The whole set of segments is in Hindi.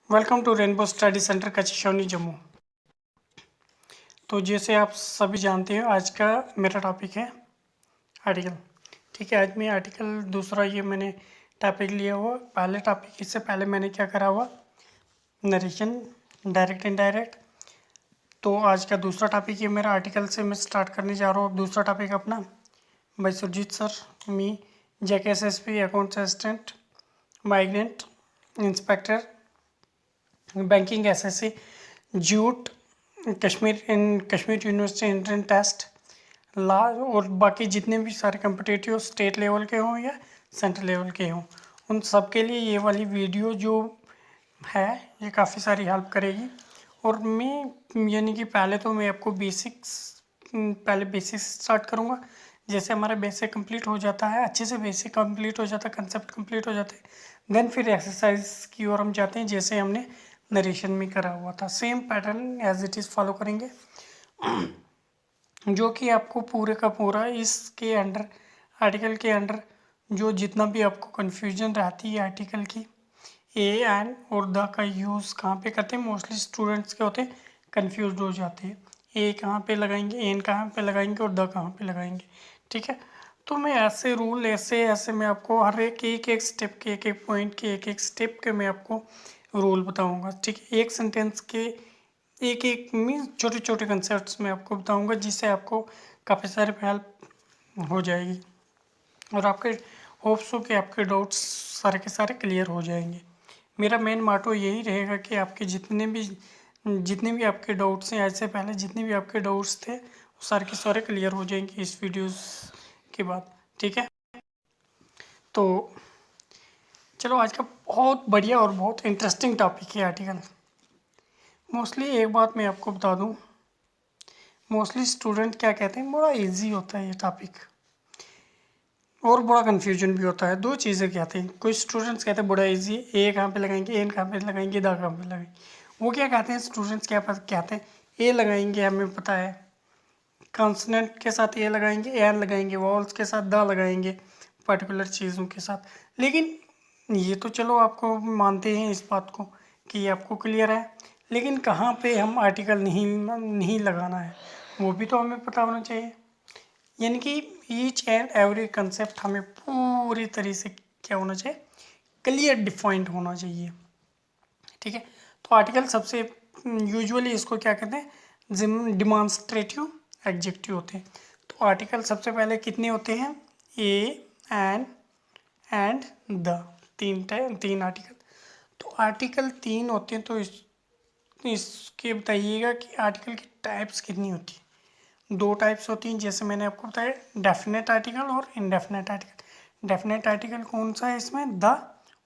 Welcome to rainbow study centre कचिशौनी जम्मू। तो जैसे आप सभी जानते हो आज का मेरा टॉपिक है आर्टिकल। ठीक है, आज मैं आर्टिकल दूसरा ये मैंने टॉपिक लिया हुआ। पहले टॉपिक इससे पहले मैंने क्या करा हुआ, नरेशन, डायरेक्ट इनडायरेक्ट। तो आज का दूसरा टॉपिक ये मेरा आर्टिकल से मैं स्टार्ट करने जा रहा हूँ। दूसरा टॉपिक अपना बाई सुरजीत सर, मी जैक SSP accounts assistant, migrant inspector, banking SSC, जूट, Kashmir university entrance test, law और बाकी जितने भी सारे कम्पिटिटिव स्टेट लेवल के हों या सेंट्रल लेवल के हों, उन सब के लिए ये वाली वीडियो जो है ये काफ़ी सारी हेल्प करेगी। और मैं यानी कि पहले तो मैं आपको पहले बेसिक्स स्टार्ट करूँगा। जैसे हमारा बेसिक कंप्लीट हो जाता है, अच्छे से बेसिक कंप्लीट हो जाता है, कंसेप्ट कंप्लीट हो जाते हैं, देन फिर एक्सरसाइज की ओर हम जाते हैं जैसे हमने नरेशन में करा हुआ था। Same pattern as it is follow करेंगे, जो कि आपको पूरे का पूरा इसके अंडर, आर्टिकल के अंडर जो जितना भी आपको कन्फ्यूजन रहती है आर्टिकल की, ए एंड और द का यूज़ कहाँ पे करते हैं, मोस्टली स्टूडेंट्स के होते हैं कन्फ्यूज हो जाते हैं, ए कहाँ पे लगाएंगे, एन कहाँ पे लगाएंगे और द कहाँ पे लगाएंगे। ठीक है, तो मैं ऐसे रूल ऐसे मैं आपको हर एक स्टेप के, एक एक पॉइंट के, एक एक स्टेप के मैं आपको रूल बताऊंगा। ठीक है, एक सेंटेंस के एक एक मीन्स छोटे छोटे कंसेप्ट्स में आपको बताऊंगा, जिससे आपको काफ़ी सारे हेल्प हो जाएगी और आपके होप्स हो कि आपके डाउट्स सारे के सारे क्लियर हो जाएंगे। मेरा मेन माटो यही रहेगा कि आपके जितने भी आपके डाउट्स हैं, आज से पहले जितने भी आपके डाउट्स थे वो सारे के सारे क्लियर हो जाएंगे इस वीडियोस के बाद। ठीक है, तो चलो आज का बहुत बढ़िया और बहुत इंटरेस्टिंग टॉपिक है आर्टिकल। मोस्टली एक बात मैं आपको बता दूं, मोस्टली स्टूडेंट क्या कहते हैं, बड़ा इजी होता है ये टॉपिक और बड़ा कन्फ्यूजन भी होता है। दो चीज़ें कहते हैं, कुछ स्टूडेंट्स कहते हैं बड़ा इजी, ए कहाँ पे लगाएंगे, एन कहाँ पे लगाएंगे, दा कहाँ पे लगाएंगे। वो क्या कहते हैं स्टूडेंट्स, क्या कहते हैं, ए लगाएंगे हमें पता है, कॉन्सोनेंट के साथ ए लगाएंगे, एन लगाएंगे, वॉल्स के साथ दा लगाएंगे, पर्टिकुलर चीज़ों के साथ। लेकिन ये तो चलो आपको मानते हैं इस बात को कि ये आपको क्लियर है, लेकिन कहाँ पे हम आर्टिकल नहीं लगाना है वो भी तो हमें पता होना चाहिए। यानी कि ईच एंड एवरी कंसेप्ट हमें पूरी तरीके से क्या होना चाहिए, क्लियर डिफाइंड होना चाहिए। ठीक है, तो आर्टिकल सबसे यूजुअली इसको क्या कहते हैं, डिमॉन्स्ट्रेटिव एडजेक्टिव होते हैं। तो आर्टिकल सबसे पहले कितने होते हैं, ए एंड द, तीन आर्टिकल। तो आर्टिकल तीन होते हैं, तो इसके बताइएगा कि आर्टिकल की टाइप्स कितनी होती है। दो टाइप्स होती हैं, जैसे मैंने आपको बताया, डेफिनेट आर्टिकल और इनडेफिनेट आर्टिकल। डेफिनेट आर्टिकल कौन सा है इसमें, द,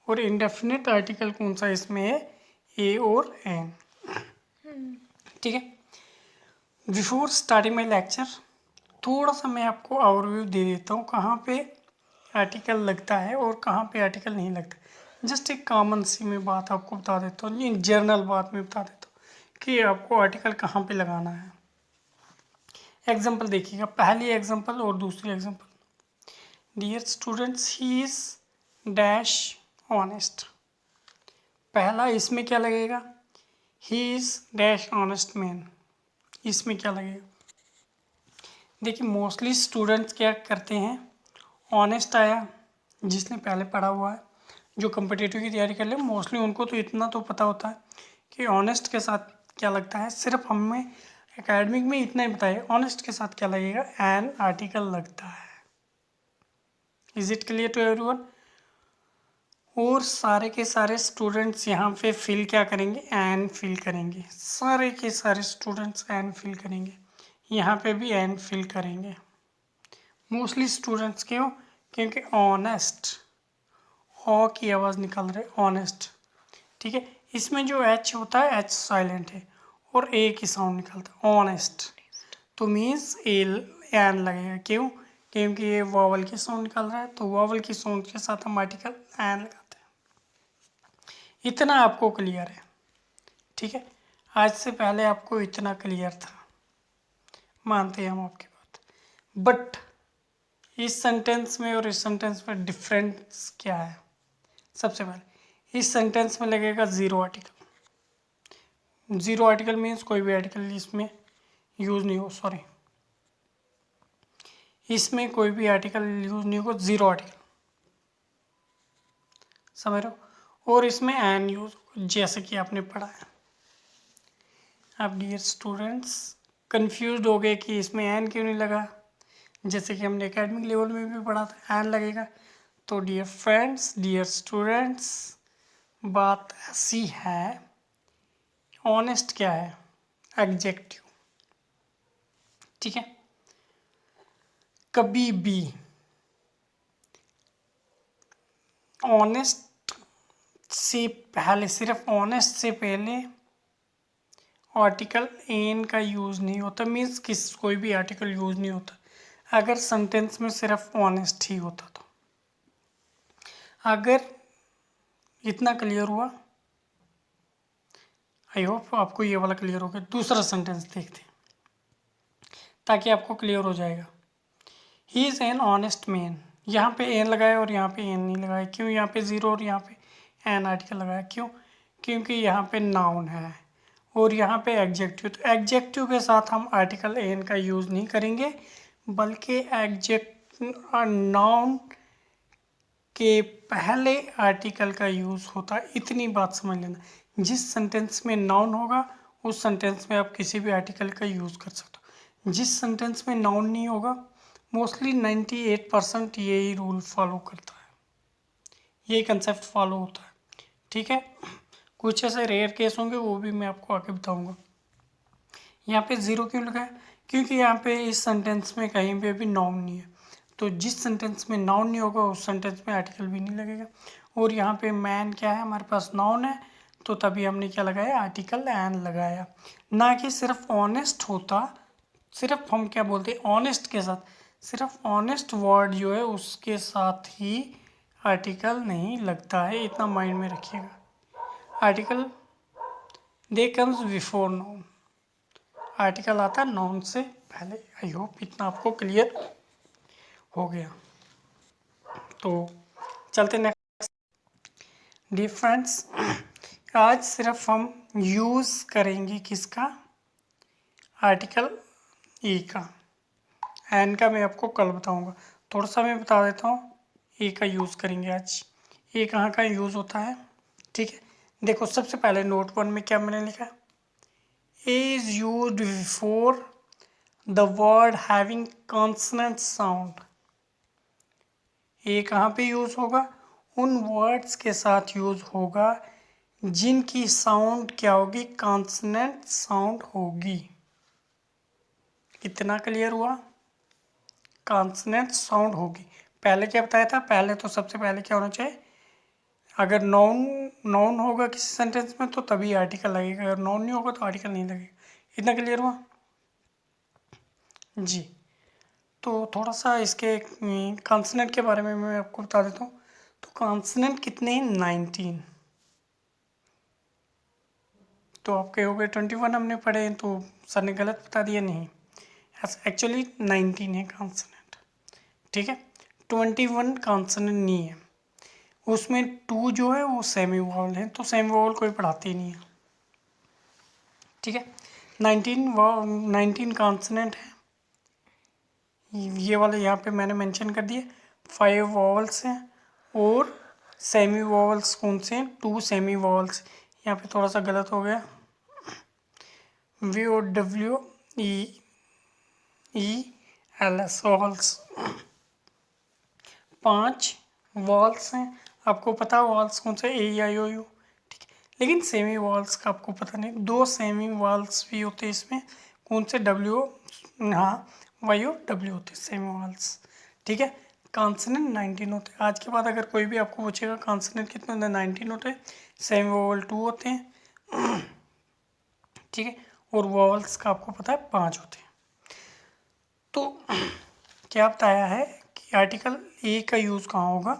और इनडेफिनेट आर्टिकल कौन सा इसमें है, ए और एन। ठीक है, बिफोर स्टार्टिंग माई लेक्चर थोड़ा सा मैं आपको ओवरव्यू दे देता हूँ कहाँ पे आर्टिकल लगता है और कहाँ पे आर्टिकल नहीं लगता। जस्ट एक कॉमन सी मैं बात आपको बता देता हूँ, इन जनरल बात मैं बता देता हूँ कि आपको आर्टिकल कहाँ पे लगाना है। एग्जाम्पल देखिएगा, पहली एग्जाम्पल और दूसरी example. Dear students, he is dash honest. पहला इसमें क्या लगेगा, he is dash honest man, इसमें क्या लगेगा। देखिए मोस्टली स्टूडेंट्स क्या करते हैं, ऑनेस्ट आया, जिसने पहले पढ़ा हुआ है, जो कम्पिटिटिव की तैयारी कर ले, मोस्टली उनको तो इतना तो पता होता है कि ऑनेस्ट के साथ क्या लगता है। सिर्फ हमें एकेडमिक में इतना ही बताया, ऑनेस्ट के साथ क्या लगेगा, एन आर्टिकल लगता है। Is it clear to everyone. और सारे के सारे स्टूडेंट्स यहाँ पे फिल क्या करेंगे, एन फिल करेंगे, सारे के सारे स्टूडेंट्स एन फिल करेंगे, यहाँ पे भी एन फिल करेंगे। मोस्टली स्टूडेंट्स क्यों, क्योंकि ऑनेस्ट, ओ की आवाज़ निकल रही है, ऑनेस्ट। ठीक है, इसमें जो एच होता है, एच साइलेंट है और ए की साउंड निकलता है, ऑनेस्ट। तो मीन्स एल एन लगेगा, क्यों, क्योंकि ये वावल की साउंड निकल रहा है, तो वावल की साउंड के साथ हम आर्टिकल एन लगाते हैं। इतना आपको क्लियर है। ठीक है, आज से पहले आपको इतना क्लियर था, मानते हैं हम आपकी बात। बट इस सेंटेंस में और इस सेंटेंस में डिफरेंस क्या है। सबसे पहले इस सेंटेंस में लगेगा zero article, zero article means कोई भी आर्टिकल इसमें यूज़ नहीं हो, सॉरी, इसमें कोई भी आर्टिकल यूज़ नहीं होगा, ज़ीरो आर्टिकल, समझ रहे हो। और इसमें एन यूज़ होगा जैसे कि आपने पढ़ा है। अब डियर स्टूडेंट्स कंफ्यूज हो गए कि इसमें एन क्यों नहीं लगा, जैसे कि हमने एकेडमिक लेवल में भी पढ़ा था एन लगेगा। तो डियर फ्रेंड्स, डियर स्टूडेंट्स, बात ऐसी है, ऑनेस्ट क्या है, एग्जेक्टिव, ठीक है। कभी भी ऑनेस्ट से पहले, सिर्फ ऑनेस्ट से पहले आर्टिकल एन का यूज़ नहीं होता, मीन्स कोई भी आर्टिकल यूज़ नहीं होता अगर सेंटेंस में सिर्फ ऑनेस्ट ही होता तो। अगर इतना क्लियर हुआ, आई होप आपको ये वाला क्लियर हो गया। दूसरा सेंटेंस देखते हैं ताकि आपको क्लियर हो जाएगा। He is an honest man, यहाँ पे एन लगाया और यहाँ पे एन नहीं लगाया, क्यों? यहाँ पे ज़ीरो और यहाँ पे एन आर्टिकल लगाया, क्यों? क्योंकि यहाँ पे नाउन है और यहाँ पे एग्जेक्टिव, तो एग्जेक्टिव के साथ हम आर्टिकल एन का यूज़ नहीं करेंगे, बल्कि नाउन के पहले आर्टिकल का यूज़ होता है। इतनी बात समझ लेना, जिस सेंटेंस में नाउन होगा उस सेंटेंस में आप किसी भी आर्टिकल का यूज़ कर सकते हो। जिस सेंटेंस में नाउन नहीं होगा, मोस्टली 98% यही रूल फॉलो करता है, यही कंसेप्ट फॉलो होता है, ठीक है। कुछ ऐसे रेयर केस होंगे, वो भी मैं आपको आगे बताऊंगा। यहाँ पे ज़ीरो क्यों लगाया? क्योंकि यहाँ पे इस सेंटेंस में कहीं पे भी नाउन नहीं है, तो जिस सेंटेंस में नाउन नहीं होगा उस सेंटेंस में आर्टिकल भी नहीं लगेगा। और यहाँ पे मैन क्या है, हमारे पास नाउन है, तो तभी हमने क्या लगाया, आर्टिकल एन लगाया। ना कि सिर्फ ऑनेस्ट होता, सिर्फ हम क्या बोलते हैं, ऑनेस्ट के साथ, सिर्फ ऑनेस्ट वर्ड जो है उसके साथ ही आर्टिकल नहीं लगता है, इतना माइंड में रखिएगा। Article they comes before noun, article आता है नाउन से पहले। आई होप इतना आपको क्लियर हो गया। तो चलते नेक्स्ट। डियर फ्रेंड्स, आज सिर्फ हम यूज़ करेंगे किसका, आर्टिकल ई का। एन का मैं आपको कल बताऊंगा, थोड़ा सा मैं बता देता हूँ। ए का यूज़ करेंगे आज। ए कहाँ का यूज़ होता है, ठीक है। देखो सबसे पहले नोट वन में क्या मैंने लिखा, a is used before the word having consonant sound. A कहाँ पे यूज़ होगा, उन वर्ड्स के साथ यूज़ होगा जिनकी साउंड क्या होगी, कॉन्सोनेंट साउंड होगी। इतना क्लियर हुआ, कॉन्सोनेंट साउंड होगी। पहले क्या बताया था, पहले तो सबसे पहले क्या होना चाहिए, अगर नाउन नाउन होगा किसी सेंटेंस में तो तभी आर्टिकल लगेगा, अगर नाउन नहीं होगा तो आर्टिकल नहीं लगेगा। इतना क्लियर हुआ जी। तो थोड़ा सा इसके कॉन्सोनेंट के बारे में मैं आपको बता देता हूँ। तो कॉन्सोनेंट कितने हैं, 19। तो आप कहोगे 21 हमने पढ़े हैं, तो सर ने गलत बता दिया, नहीं, एक्चुअली 19 है कॉन्सोनेंट, ठीक है। 21 कॉन्सोनेंट नहीं है, उसमें 2 जो है वो सेमी वोवल है, तो सेमी वोवल कोई पढ़ाते ही नहीं है, ठीक है। 19 कॉन्सोनेंट है, ये वाले यहाँ पे मैंने मेंशन कर दिए। 5 वोवल्स हैं और सेमी वोवल्स कौन से हैं, 2 सेमी वोवल्स। यहाँ पे थोड़ा सा गलत हो गया, VOWELS वॉल्स, 5 वॉल्स हैं। आपको पता वॉल्स कौन से, AEIOU, ठीक है। लेकिन सेमी वॉल्स का आपको पता नहीं, 2 सेमी वॉल्स भी होते हैं इसमें, कौन से, हाँ YOW होते हैं सेमी वॉल्स, ठीक है। कॉन्सोनेंट 19 होते हैं। आज के बाद अगर कोई भी आपको पूछेगा कॉन्सोनेंट कितने होते हैं, 19 होते हैं, सेमी वोवल 2 होते हैं, ठीक है। और वोवल्स का आपको पता है 5 होते हैं। तो क्या बताया है कि आर्टिकल ए का यूज़ कहाँ होगा,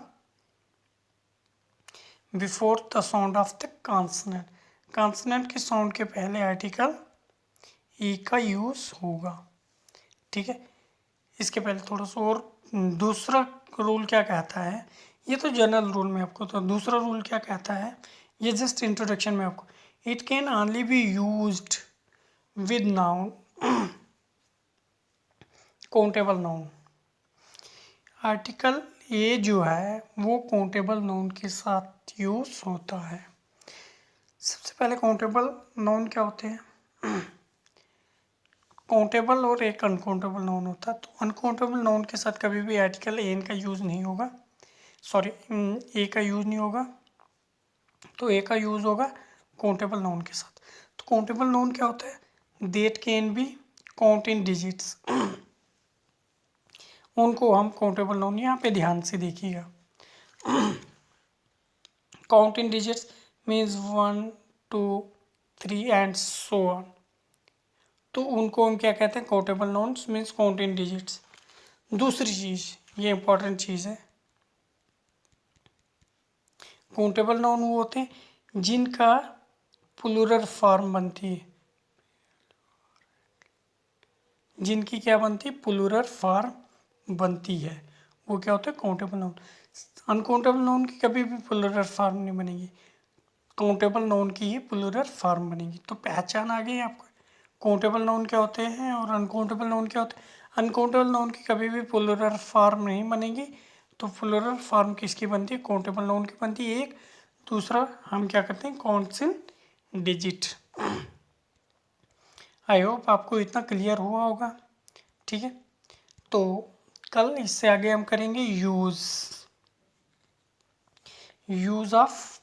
before the sound of the consonant, consonant के साउंड के पहले आर्टिकल ई का यूज़ होगा, ठीक है। इसके पहले थोड़ा सा और दूसरा रूल क्या कहता है, ये तो जनरल रूल में आपको, तो दूसरा रूल क्या कहता है, ये जस्ट इंट्रोडक्शन में आपको, it can only be used with noun countable noun. Article a जो है वो काउंटेबल नाउन के साथ यूज होता है। सबसे पहले काउंटेबल नाउन क्या होते हैं? काउंटेबल और एक अनकाउंटेबल नाउन होता है। तो अनकाउंटेबल नाउन के साथ कभी भी आर्टिकल एन का यूज़ नहीं होगा, सॉरी ए का यूज़ नहीं होगा। तो ए का यूज़ होगा काउंटेबल नाउन के साथ। तो काउंटेबल नाउन क्या होता है? That can be count in digits, उनको हम काउंटेबल नाउन, यहाँ पे ध्यान से देखिएगा। Count in digits means 1 2 3 and so on. तो उनको हम क्या कहते हैं? Countable nouns means count in digits. दूसरी चीज़, ये इंपॉर्टेंट चीज़ है, काउंटेबल नाउन वो होते हैं जिनका प्लूरल फॉर्म बनती है, जिनकी क्या बनती है? प्लूरल फॉर्म बनती है, वो क्या होते हैं? Countable noun. अनकाउंटेबल नाउन की कभी भी प्लूरल फॉर्म नहीं बनेगी, काउंटेबल नाउन की ही प्लूरल फॉर्म बनेगी। तो पहचान आ गई आपको, काउंटेबल नाउन क्या होते हैं और अनकाउंटेबल नाउन क्या होते हैं। अनकाउंटेबल नाउन की कभी भी प्लूरल फॉर्म नहीं बनेगी। तो प्लूरल फॉर्म किसकी बनती है? काउंटेबल नाउन की बनती है एक। दूसरा हम क्या करते हैं? Counts in digit. I hope आपको इतना क्लियर हुआ होगा, ठीक है। तो कल इससे आगे हम करेंगे यूज ऑफ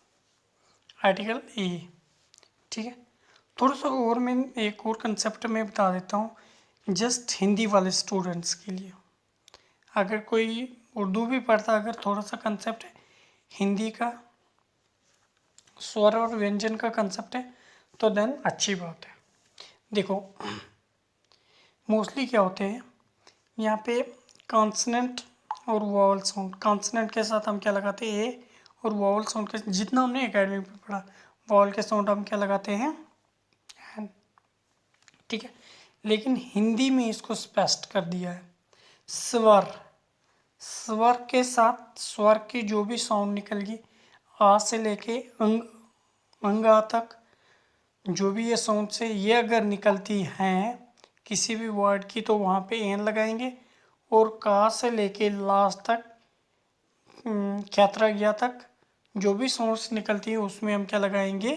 आर्टिकल ए, ठीक है। थोड़ा सा और मैं एक और कंसेप्ट में बता देता हूँ जस्ट हिंदी वाले स्टूडेंट्स के लिए। अगर कोई उर्दू भी पढ़ता, अगर थोड़ा सा कंसेप्ट है हिंदी का, स्वर और व्यंजन का कंसेप्ट है, तो देन अच्छी बात है। देखो मोस्टली क्या होते हैं यहाँ पे, कॉन्सनेंट और वॉवल साउंड। कॉन्सनेंट के साथ हम क्या लगाते हैं? ए। और वॉवल साउंड के जितना हमने एकेडमी में पढ़ा, वॉवल के साउंड हम क्या लगाते हैं? एन, ठीक है। लेकिन हिंदी में इसको स्पष्ट कर दिया है, स्वर। स्वर के साथ स्वर की जो भी साउंड निकलेगी, आ से लेके अंग आ तक, जो भी ये साउंड से ये अगर निकलती हैं किसी भी वर्ड की, तो वहाँ पे एन लगाएंगे। और का से लेके लास्ट तक, कैतरा गया तक जो भी साउंड्स निकलती है उसमें हम क्या लगाएंगे?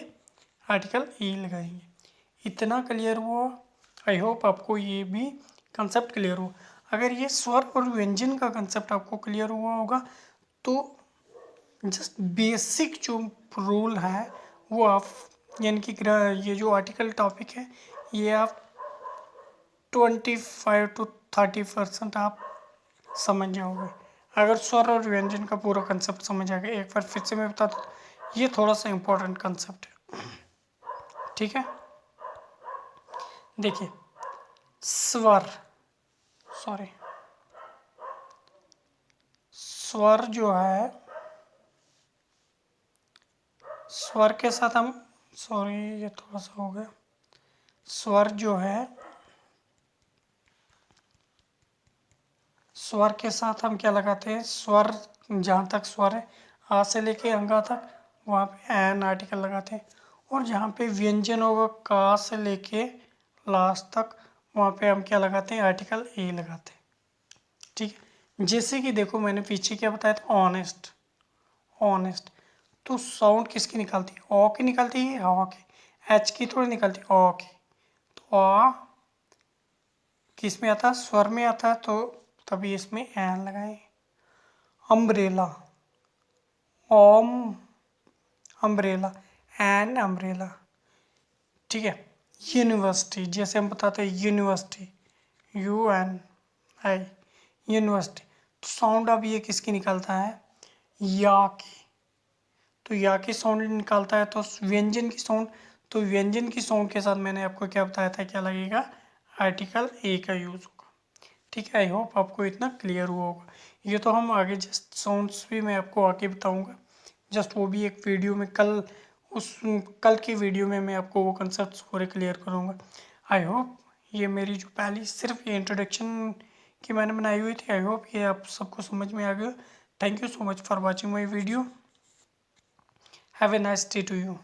आर्टिकल ई लगाएंगे। इतना क्लियर हुआ? आई होप आपको ये भी कंसेप्ट क्लियर हो। अगर ये स्वर और व्यंजन का कंसेप्ट आपको क्लियर हुआ होगा तो जस्ट बेसिक जो रूल है वो आप, यानी कि ये जो आर्टिकल टॉपिक है ये आप 25 to 30% आप समझ जाओगे अगर स्वर और व्यंजन का पूरा कंसेप्ट समझ आ गया। एक बार फिर से मैं बता दूँ, ये थोड़ा सा इम्पोर्टेंट कंसेप्ट है, ठीक है। देखिए स्वर, सॉरी स्वर जो है, स्वर के साथ हम, सॉरी ये थोड़ा सा हो गया, स्वर जो है, स्वर के साथ हम क्या लगाते हैं? स्वर जहाँ तक स्वर है आ से लेके अंगा तक वहाँ पे एन आर्टिकल लगाते हैं। और जहाँ पे व्यंजन होगा का से लेके लास्ट तक वहाँ पे हम क्या लगाते हैं? आर्टिकल ए लगाते हैं, ठीक है। जैसे कि देखो मैंने पीछे क्या बताया था? ऑनेस्ट। ऑनेस्ट तो साउंड किसकी निकलती है? ओ की निकलती है, आ की। एच की थोड़ी निकलती है, ओ की। तो आ किस में आता है? स्वर में आता है, तो तभी इसमें एन लगाए। Umbrella, um umbrella, an umbrella, ठीक है। यूनिवर्सिटी, जैसे हम बताते हैं university, U N I, university. तो साउंड अब ये किसकी निकलता है? या की। तो या की साउंड निकालता है तो व्यंजन की साउंड, तो व्यंजन की साउंड के साथ मैंने आपको क्या बताया था? क्या लगेगा? आर्टिकल ए का यूज़ होगा, ठीक है। आई होप आपको इतना क्लियर हुआ होगा। ये तो हम आगे जस्ट साउंड्स भी मैं आपको आगे बताऊंगा, जस्ट वो भी एक वीडियो में कल की वीडियो में मैं आपको वो कंसेप्ट पूरे क्लियर करूँगा। आई होप ये मेरी जो पहली सिर्फ ये इंट्रोडक्शन की मैंने बनाई हुई थी, आई होप ये आप सबको समझ में आ गया। Thank you so much for watching my video. Have a nice day to you.